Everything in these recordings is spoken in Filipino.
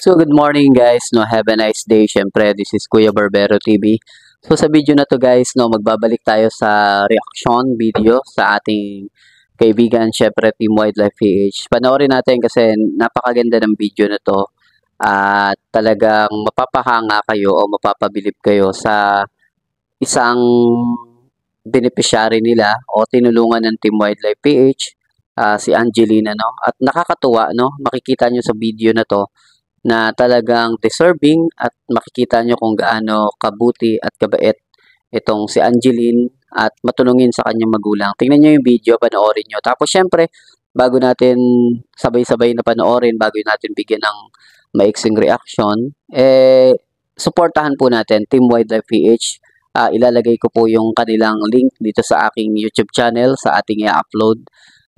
So good morning guys, no, have a nice day. Syempre, this is Kuya Barbero TV. So sa video na to guys, no, magbabalik tayo sa reaction video sa ating kaibigan, syempre Team Wildlife PH. Panoorin natin kasi napakaganda ng video na to at talagang mapapahanga kayo o mapapabilib kayo sa isang beneficiary nila o tinulungan ng Team Wildlife PH, si Angelina, no. At nakakatuwa, no, makikita nyo sa video na to na talagang deserving at makikita nyo kung gaano kabuti at kabait itong si Angeline at matulungin sa kanyang magulang. Tingnan nyo yung video, panoorin nyo. Tapos syempre, bago natin sabay-sabay na panoorin, bago natin bigyan ng maiksing reaction, supportahan po natin Team Wildlife PH. Ilalagay ko po yung kanilang link dito sa aking YouTube channel, sa ating i-upload.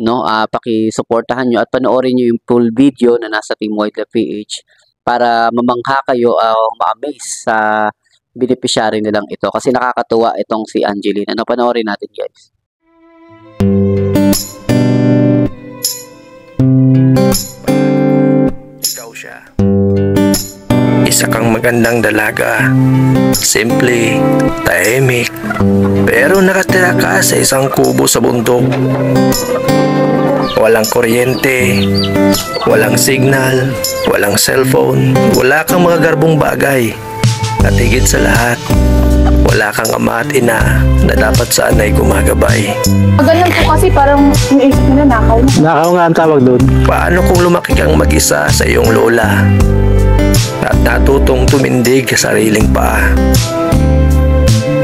No, paki-suportahan nyo at panoorin nyo yung full video na nasa Team Wildlife PH para mamangha kayo o ma-amaze sa beneficiary nilang ito kasi nakakatuwa itong si Angelina. No, panoorin natin guys. Ikaw siya. Isa kang magandang dalaga. Simple, tahimik, pero nakatira ka sa isang kubo sa bundok. Walang kuryente, walang signal, walang cellphone, wala kang mga garbong bagay. At higit sa lahat, wala kang ama at ina na dapat saan ay gumagabay. Ganun po kasi parang iniisip nila nakaw na. Nakaw nga ang tawag doon. Paano kung lumaki kang mag-isa sa iyong lola at natutong tumindig sa sariling paa?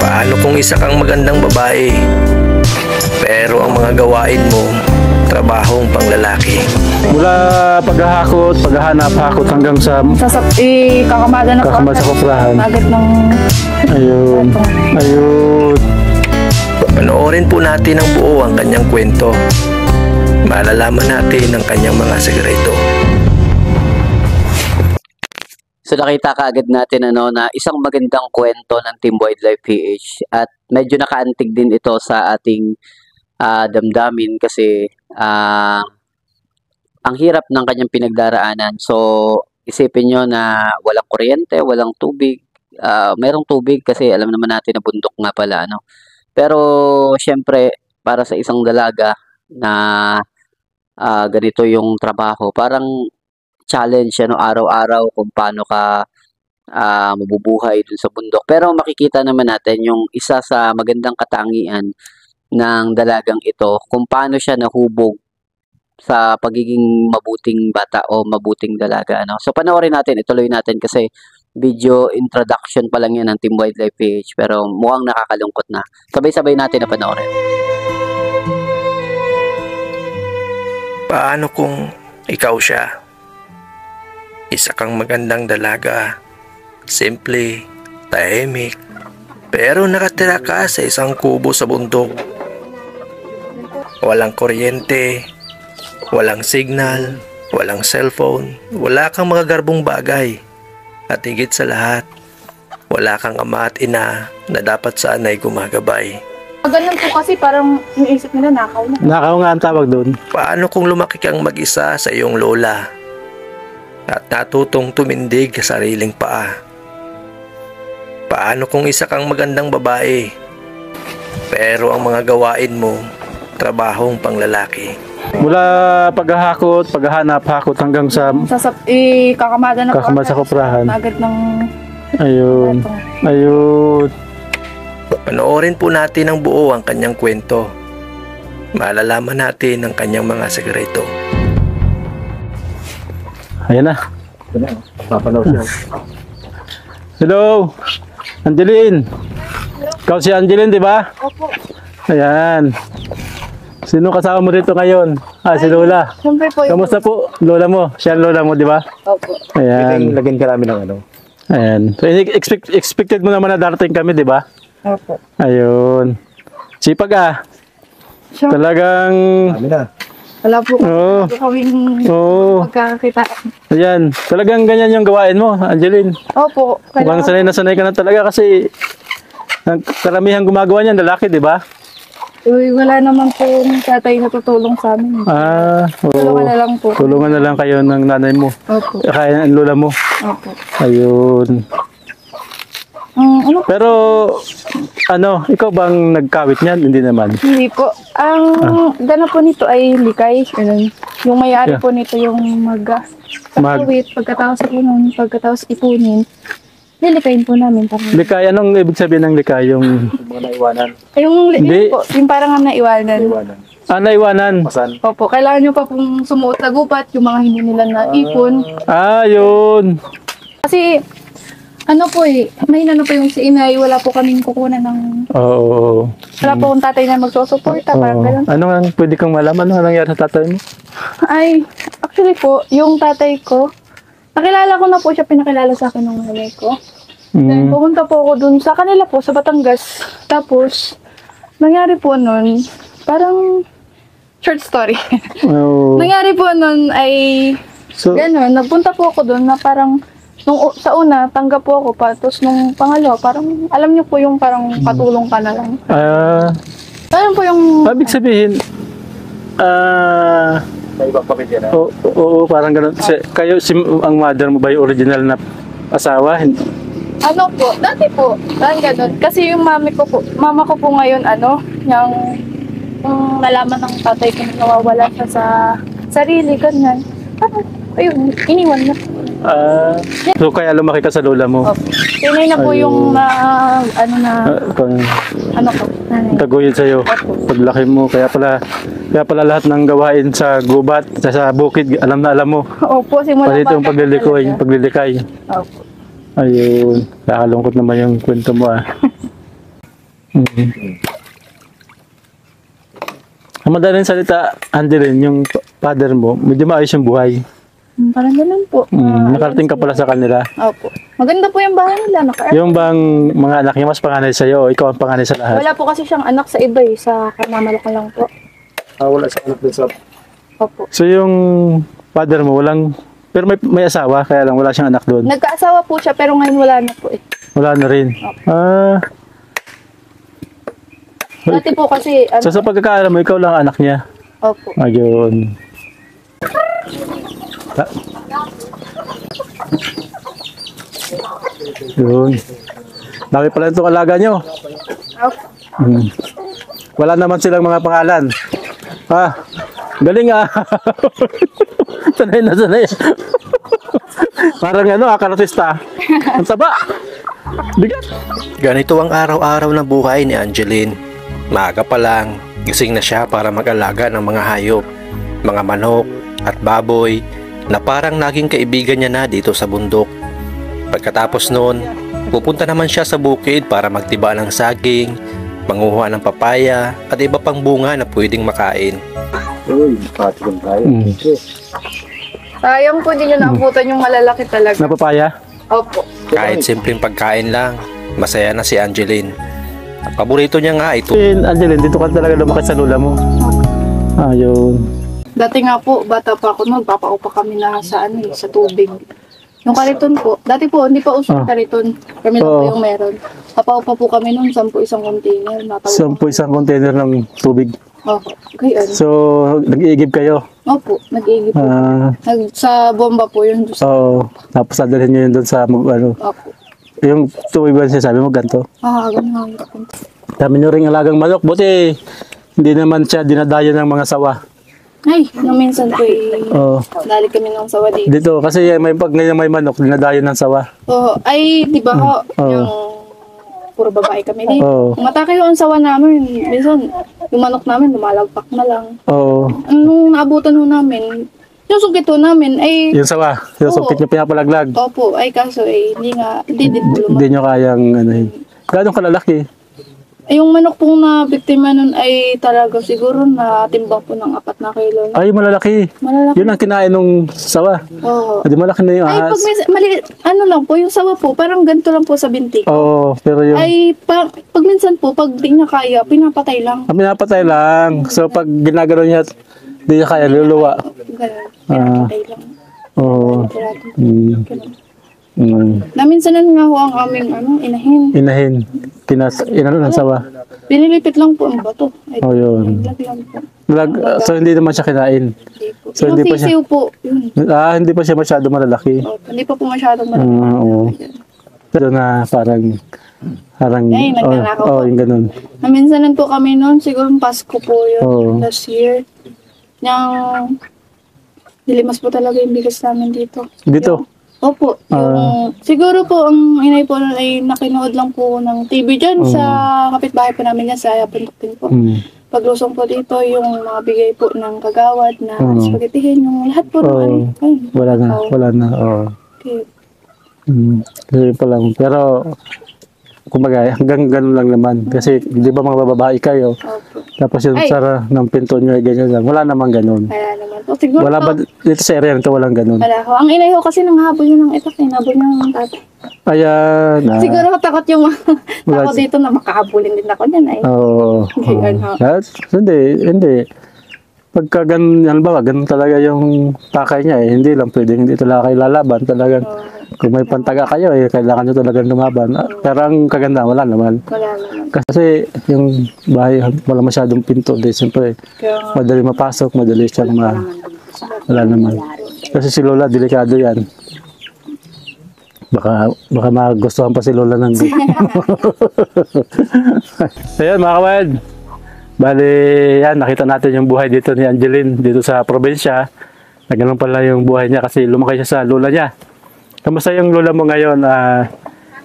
Paano kung isa kang magandang babae pero ang mga gawain mo trabahong panglalaki? Mula paghahakot, paghahanap-hakot hanggang sa Kakamada na kakamad sa koprahan. Agad ng... Ayun. Ayun. Panoorin po natin ang buo ang kanyang kwento. Malalaman natin ang kanyang mga sekreto. So nakita kaagad natin na isang magandang kwento ng Team Wildlife PH at medyo nakaantig din ito sa ating damdamin kasi ang hirap ng kanyang pinagdaraanan. So isipin nyo na walang kuryente, walang tubig. Merong tubig kasi alam naman natin na bundok nga pala, no? Pero syempre para sa isang dalaga na ganito yung trabaho, parang challenge araw-araw kung paano ka mabubuhay dun sa bundok. Pero makikita naman natin yung isa sa magandang katangian ng dalagang ito, kung paano siya nahubog sa pagiging mabuting bata o mabuting dalaga, no? So panoorin natin, ituloy natin kasi video introduction pa lang yan ng Team Wildlife PH pero mukhang nakakalungkot na. Sabay-sabay natin na panoorin. Paano kung ikaw siya? Isa kang magandang dalaga. Simple, tahimik, pero nakatira ka sa isang kubo sa bundok. Walang kuryente, walang signal, walang cellphone, wala kang mga garbong bagay. At higit sa lahat, wala kang ama at ina na dapat saan ay gumagabay. Ganun po kasi parang iniisip nila nakaw na. Nakaw nga ang tawag doon. Paano kung lumaki kang mag-isa sa iyong lola at natutong tumindig sa sariling paa? Paano kung isa kang magandang babae pero ang mga gawain mo trabahong panglalaki? Mula paghahakot, paghahanap-hakot hanggang sa Kakamada na kakamad sa koprahan. Agad ng... Ayun. Ayun. Panoorin po natin ang buo ang kanyang kwento. Malalaman natin ang kanyang mga sekreto. Ayan na. Hello, Angeline. Ikaw si Angeline, di ba? Opo. Ayan. Sino kasama mo dito ngayon? Si Lola. Siyempre po yung... Kamusta po, Lola mo? Siya ang Lola mo, di ba? Opo. Ayan. Lagyan ka namin ng ano. Ayan. So, expected mo naman na darating kami, di ba? Opo. Ayun. Sipag Siyempre. Talagang... Kami na. Wala po kaming pagkakakita. Ayan. Talagang ganyan yung gawain mo, Angeline. Opo. Mukhang sanay na sanay ka na talaga kasi karamihan gumagawa niyan, lalaki, di ba? Uy, wala naman po yung tatay na tutulong sa amin. Oo. Tulungan na lang po. Tulungan na lang kayo ng nanay mo. Opo. Kaya ang lola mo. Opo. Ayun. Ano? Pero, ikaw bang nagkawit niyan? Hindi naman. Hindi po. Ang gana po nito ay likay. Ganun. Yung may-ari Yeah. po nito yung magkakawit, pagkatapos ipunin, pagkatapos ipunin, lilikayin po namin. Likay, anong ibig sabihin ng likay? Yung Hindi. Yun po, yung parang naiwanan. naiwanan. Opo, kailangan nyo pa pong sumuot sa gubat, yung mga hindi nila naipon. Yun. Kasi, may po yung si inay, wala po kaming kukunan ng, Oo. wala po akong tatay na magsusuporta, parang ganun. Ano nga pwede kang malaman? Ano nangyari sa tatay mo? Ay, actually po, yung tatay ko, nakilala ko na po siya, pinakilala sa akin ng nanay ko. Then, pumunta po ako dun sa kanila po, sa Batangas. Tapos, nangyari po nun, parang short story. Oo. Nangyari po nun ay, So, gano'n, nagpunta po ako dun na parang, sa una, tanggap po ako pa. Tapos nung pangalawa, parang, alam niyo po yung parang patulong ka na lang. Alam po yung, ibig sabihin, May ibang pamilya na. Oo, parang gano'n. Ang mother mo ba yung original na asawa? ano po, dati po, parang gano'n. Kasi yung mama ko po ngayon, yung nalaman ng tatay ko na nawawala siya sa sarili, ganyan. Parang, ayun, iniwan na. So kaya lumaki ka sa lola mo? Opo. Tunay na po yung nanay. Taguyod sa'yo. Paglaki mo, kaya pala lahat ng gawain sa gubat, sa bukid, alam na alam mo. Opo, simula Pati itong bata paglilikay. Opo. Ayun, nakakalungkot naman yung kwento mo Ang madaling salita, Angeline, yung father mo, medyo maayos yung buhay. Parang ganun po. Nakarating ka pala sa kanila. Opo. Maganda po yung bahay nila. Yung bang mga anak niya mas panganay sa'yo o ikaw ang panganay sa lahat? Wala po kasi siyang anak sa iba sa kamamalaki lang po. Wala sa anak din sa... Opo. So yung father mo pero may asawa kaya lang wala siyang anak doon. Nagkaasawa po siya pero ngayon wala na po Wala na rin. Dati po kasi, So sa pagkakaalam mo, ikaw lang ang anak niya. Opo. Ayun. Yun. Laki pala itong alaga nyo. Opo. Wala naman silang mga pangalan. Galing sanay na sanay. Parang karatista. Ang taba. Bigat. Ganito ang araw-araw na buhay ni Angeline. Maaga pa lang, gising na siya para mag-alaga ng mga hayop, mga manok at baboy na parang naging kaibigan niya na dito sa bundok. Pagkatapos noon, pupunta naman siya sa bukid para magtiba ng saging, manguha ng papaya at iba pang bunga na pwedeng makain. Sayang po, hindi nyo naabutan yung malalaki talaga. Na papaya? Opo. Kahit simpleng pagkain lang, masaya na si Angeline. At paborito niya nga ito. Angeline, dito ka talaga lumaki sa lola mo. Ayun. Dati nga po, bata pa ako noon, papaupa kami na sa sa tubig. Yung kariton po, dati po, hindi pa uso yung kariton. Kami lang po yung meron. Papaupa po kami noon, 10 isang container. 10 isang container ng tubig. Opo, ganyan. So, nag-iigib kayo? Opo, nag-iigib po. Sa bomba po yun. Tapos dadalhin nyo yun doon sa Opo. yung tubig ba siya sabi mo, ganito? Ganun. Dami nyo ring alagang manok. Buti, hindi naman siya dinadayo ng mga sawa. Ay, nung minsan po dali kami ng sawa dito. Dito, kasi pag ngayon may manok, dinadayo ng sawa. Ay, di ba yung puro babae kami dito. Matake yung sawa namin. Minsan, yung manok namin, lumalagpak na lang. Nung naabutan ho namin, yung sungkit ho namin, ay... Yung sawa, yung sungkit nyo pinapalaglag. Opo, ay kaso hindi nyo kayang, gano'ng kalalaki? Yung manok pong na biktima nun ay talaga siguro na timbang po ng 4 na kilo. Ay, malalaki. Malalaki. Yun ang kinain nung sawa. Oo. Di malaki na yung Ay, ahas. lang po, yung sawa po, parang ganito lang po sa binti. Pero yung... Ay, pag minsan po, pag di niya kaya, pinapatay lang. Pinapatay lang. So, pag ginagano niya, di niya kaya, luluwa. Ganun, pinapatay lang. Oo. Ganun. Naminsanan nga ho ang aming inahin. Inahin. Inano ng sawa. Binilipit lang po ang bato. Ay, Oh, yun. lag lang po. So hindi naman siya kinain. Hindi po. So, Yung hindi pa siya- sisiw po. Yun. Hindi pa siya masyado malalaki. Hindi pa po masyadong malaki. Oo. Pero na parang Ay, nagnanakaw po. yung ganun. Naminsanan po kami noon. Siguro Pasko po yun. Oo. Last year. Nang dilimas po talaga yung bigas namin dito. Dito. Opo. Siguro po ang inay po ay nakinood lang po ng TV dyan sa kapitbahay po namin yan sa Puntuktin po. Paglusong po dito yung mga bigay po ng kagawad na spaghettihin, yung lahat po ng ayun. Wala na. Oo. Okay. Kasi pa lang. Pero, kumbaga, hanggang ganun lang naman. Kasi, di ba mga babae kayo? Opo. Tapos yung Ay. sara ng pinto nyo ay ganyan lang. Wala namang ganun. Kaya naman po. Siguro Wala ba, dito sa area nito walang ganun? Wala ho. Ang inay ho kasi nanghabol yun ng itak. Hinabol niya ng tatay. Ayan. Siguro takot yung Wala. takot dito na makahabulin din ako niyan. Ay. Oo. Ganyan ho. Hindi. Pagka ganun, halimbawa, ganun talaga yung takay niya eh. Hindi lang pwedeng hindi talaga kayo lalaban. Talagang, kung may pantaga kayo eh, kailangan nyo talagang lumaban. Pero ang kaganda, wala naman. Wala naman. Kasi yung bahay, wala masyadong pinto. Di, siyempre, Kaya, madali mapasok, madali siyang wala naman. Kasi si Lola, delikado yan. Baka magustuhan pa si Lola ng Ayan, mga kawad. Bali, yan, nakita natin yung buhay dito ni Angeline, dito sa probinsya. Na ganun pala yung buhay niya kasi lumaki siya sa lola niya. Kamusta yung lola mo ngayon?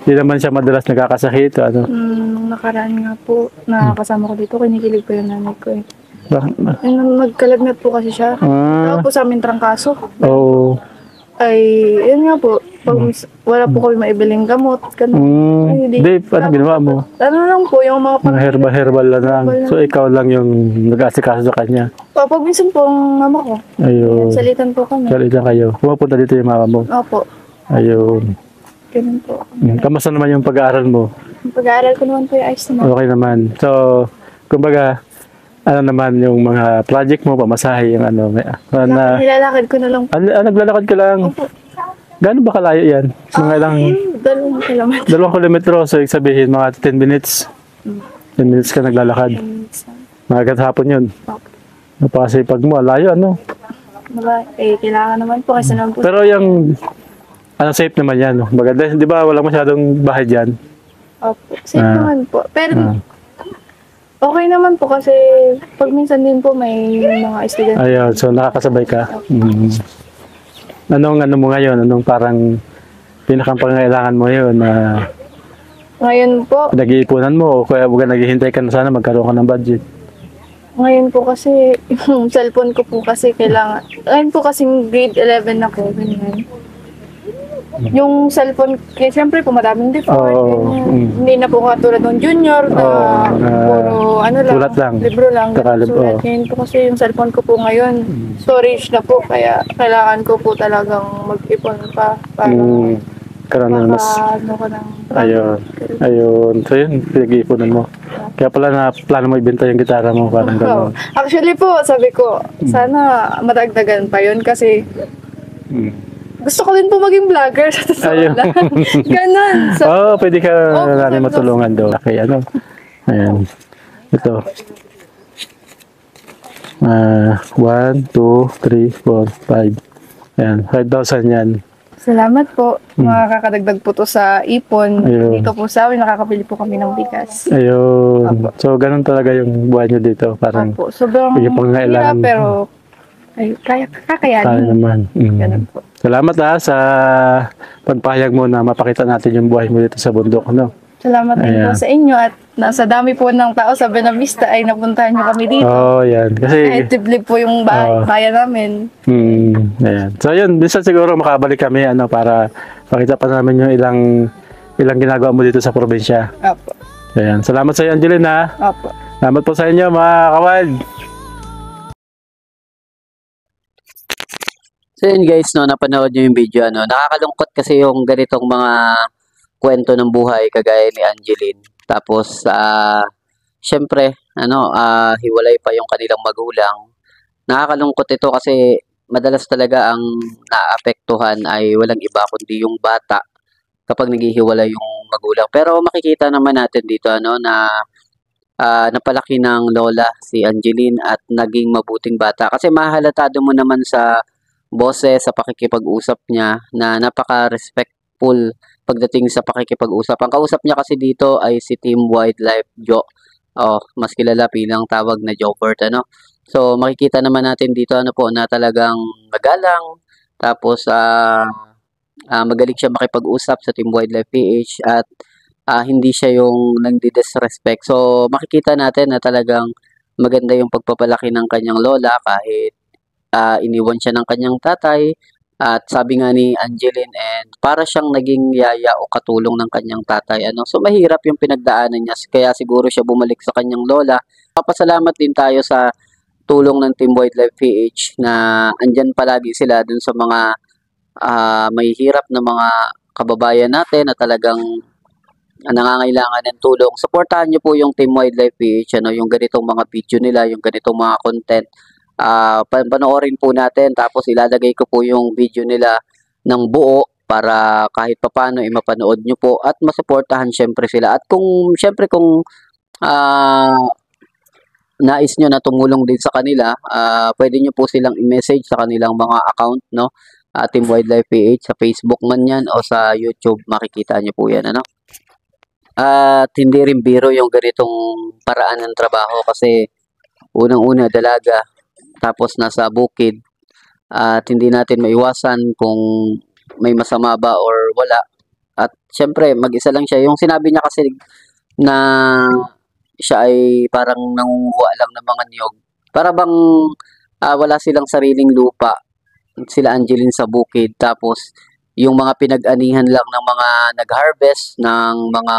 Hindi naman siya madalas nagkakasakit. Ano? nung nakaraan nga po, nakakasama ko dito, kinikilig po yung nanay ko eh. Bakit? Nung nagkalagnat po kasi siya, tawag po sa amin trangkaso. Oo. Ay, yun nga po, pag wala po kami maibiling gamot, ganun. Ay, Hindi, ano ginawa mo? Ano lang po, yung mga Mga herbal lang. So, ikaw lang yung nag-asikaso sa kanya. Pag minsan po ang mama ko, Ayun. salitan po kami. Salita kayo. Pumapunta dito yung mama mo. Opo, Ayun. ganun po. Kamusta naman yung pag-aaral mo? Ang pag-aaral ko naman po yung ayos naman. Okay naman. So, kumbaga, ano naman yung mga project mo, pamasahe, yung ano, Nilalakad ko na lang po. naglalakad ka lang. Opo. Gaano ba kalayo yan? Mga ilang, 2 kilometers. 2 kilometro, so ibig sabihin, mga 10 minutes. 10 minutes ka naglalakad. Mga hapon yun. Opo. Napakasipag mo, layo, ano? Kailangan naman po kasi naman po. Pero yung, safe naman yan. No? Maganda, di ba wala masyadong bahay dyan? Opo. Safe naman po. Pero okay naman po kasi pag minsan din po may mga estudyante. Ayun, so nakakasabay ka. Anong ano mo ngayon? Anong parang pinakang pangangailangan mo yun na Ngayon po, nag-iipunan mo o kaya huwag naghihintay ka na sana magkaroon ka ng budget? ngayon po kasi yung cellphone ko po kasi kailangan. Ngayon po kasi grade 11 ako, ganyan. Yung cellphone, kaya siyempre po madaming default. Oo. Hindi na po katulad ng junior na puro ano lang, sulat lang. libro lang. Takalib, Sulat. oo. Ngayon po kasi yung cellphone ko po ngayon, storage na po, kaya kailangan ko po talagang mag-ipon pa para Karoon ng mas... ano ko ng Ayun. So yun, pinag-iipunan mo. Kaya pala na plano mo ibenta yung gitara mo, parang gano'n. Actually po, sabi ko, sana madagdagan pa yun kasi gusto ko din po maging vlogger sa totoo Ayun. lang. Ganon. So, Pwede ka Oo, namin sabi ko. matulungan daw. Okay, ano? Ayan. Ito. 1, 2, 3, 4, 5. Ayan, 5,000 yan. salamat po. Makakadagdag po to sa ipon. Ayun. Dito po sa amin, nakakabili po kami ng bigas. Ayun. So, ganun talaga yung buhay nyo dito. Parang Opo, sobrang Sige, pangangailangan. hirap, pero kaya kakayanin. naman. Ganun po. Salamat sa pagpahayag mo na mapakita natin yung buhay mo dito sa bundok. No? Salamat din po Ayan. sa inyo at nasa dami po ng tao sa Benavista ay napuntahan nyo kami dito. Yan. Kasi, Kahit tiblib po yung bayan namin. ayan. So, yun. Minsan siguro makabalik kami para pakita pa namin yung ilang ginagawa mo dito sa probinsya. Opo. Ayan. Salamat sa iyo, Angelina. Opo. Salamat po sa inyo, mga kawad. So yun guys, no, napanood nyo yung video, nakakalungkot kasi yung ganitong mga kwento ng buhay kagaya ni Angeline. Tapos, syempre, hiwalay pa yung kanilang magulang. Nakakalungkot ito kasi madalas talaga ang naapektuhan ay walang iba kundi yung bata kapag naghihiwalay yung magulang. Pero makikita naman natin dito na napalaki ng lola si Angeline at naging mabuting bata. Kasi mahalatado mo naman sa boses, sa pakikipag-usap niya na napaka-respectful pagdating sa pakikipag-usap. Ang kausap niya kasi dito ay si Team Wildlife Joe. Mas kilala bilang tawag na Jobert, So, makikita naman natin dito na talagang magalang. Tapos, magaling siya makipag-usap sa Team Wildlife PH at hindi siya yung nagdi-disrespect. So, makikita natin na talagang maganda yung pagpapalaki ng kanyang lola kahit iniwan siya ng kanyang tatay. At sabi nga ni Angeline, and para siyang naging yaya o katulong ng kanyang tatay. So, mahirap yung pinagdaanan niya. Kaya siguro siya bumalik sa kanyang lola. Papasalamat din tayo sa tulong ng Team Wildlife PH na andyan palagi sila dun sa mga may hirap na mga kababayan natin na talagang nangangailangan ng tulong. Suportahan niyo po yung Team Wildlife PH, yung ganitong mga video nila, yung ganitong mga content. Panoorin po natin, tapos ilalagay ko po yung video nila ng buo para kahit papano mapanood nyo po at masuportahan syempre sila. At kung syempre kung nais nyo na tumulong din sa kanila, pwede nyo po silang i-message sa kanilang mga account, Team Wildlife PH, sa Facebook man yan o sa YouTube, makikita nyo po yan, At hindi rin biro yung ganitong paraan ng trabaho kasi unang-una dalaga, tapos nasa bukid, at hindi natin maiwasan kung may masama ba or wala. At syempre, mag-isa lang siya. Yung sinabi niya kasi na siya ay parang nangunguha lang ng mga niyog. Para bang wala silang sariling lupa. Sila Angeline sa bukid. Tapos, yung mga pinag-anihan lang ng mga nag-harvest ng mga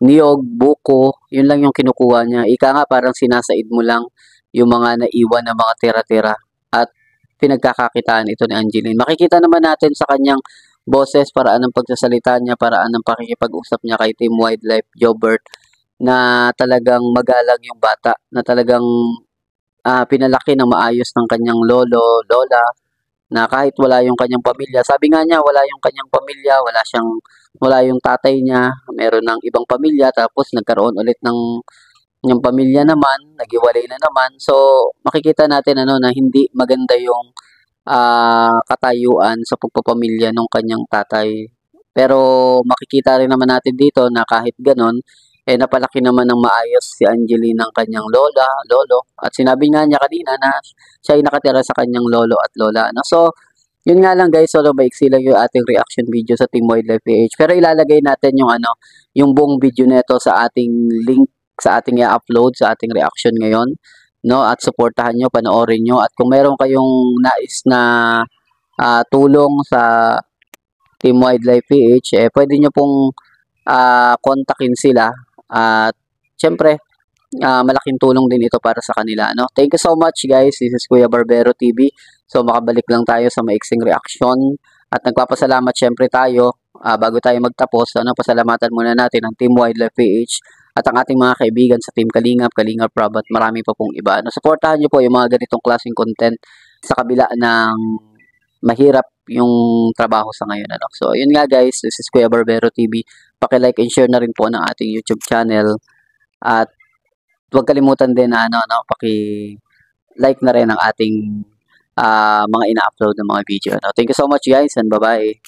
niyog, buko, yun lang yung kinukuha niya. Ika nga parang sinasaid mo lang yung mga naiwan na mga tira-tira at pinagkakakitaan ito ni Angeline. Makikita naman natin sa kanyang boses, paraan ng pagsasalita niya, paraan ng pakikipag-usap niya kay Team Wildlife Jobert na talagang magalang yung bata, na talagang pinalaki ng maayos ng kanyang lolo, lola, na kahit wala yung kanyang pamilya. Sabi nga niya, wala yung kanyang pamilya, wala yung tatay niya, meron ng ibang pamilya, tapos nagkaroon ulit ng pamilya naman, naghiwalay na naman. So, makikita natin na hindi maganda yung katayuan sa pagpapamilya ng kanyang tatay. Pero makikita rin naman natin dito na kahit ganon, napalaki naman ng maayos si Angeline ng kanyang lola, lolo. At sinabi nga niya kanina na siya ay nakatira sa kanyang lolo at lola. So, yun nga lang guys, solo maiksi lang yung ating reaction video sa Team Wildlife PH. Pero ilalagay natin yung buong video nito sa ating link, sa ating i-upload, sa ating reaction ngayon, at suportahan nyo, panoorin nyo, at kung meron kayong nais na tulong sa Team Wildlife PH, pwede nyo pong kontakin sila, at syempre malaking tulong din ito para sa kanila, Thank you so much guys, this is Kuya Barbero TV. So makabalik lang tayo sa maiksing reaction, at nagpapasalamat syempre tayo bago tayo magtapos, pasalamatan muna natin ang Team Wildlife PH at ang ating mga kaibigan sa Team Kalingap, Kalingap Rob, at marami pa pong iba. Suportahan nyo po yung mga ganitong klaseng content sa kabila ng mahirap yung trabaho sa ngayon. So, yun nga guys, this is Kuya Barbero TV. Paki-like and share na rin po ng ating YouTube channel. At huwag kalimutan din na paki-like na rin ang ating mga ina-upload ng mga video. Thank you so much guys, and bye-bye.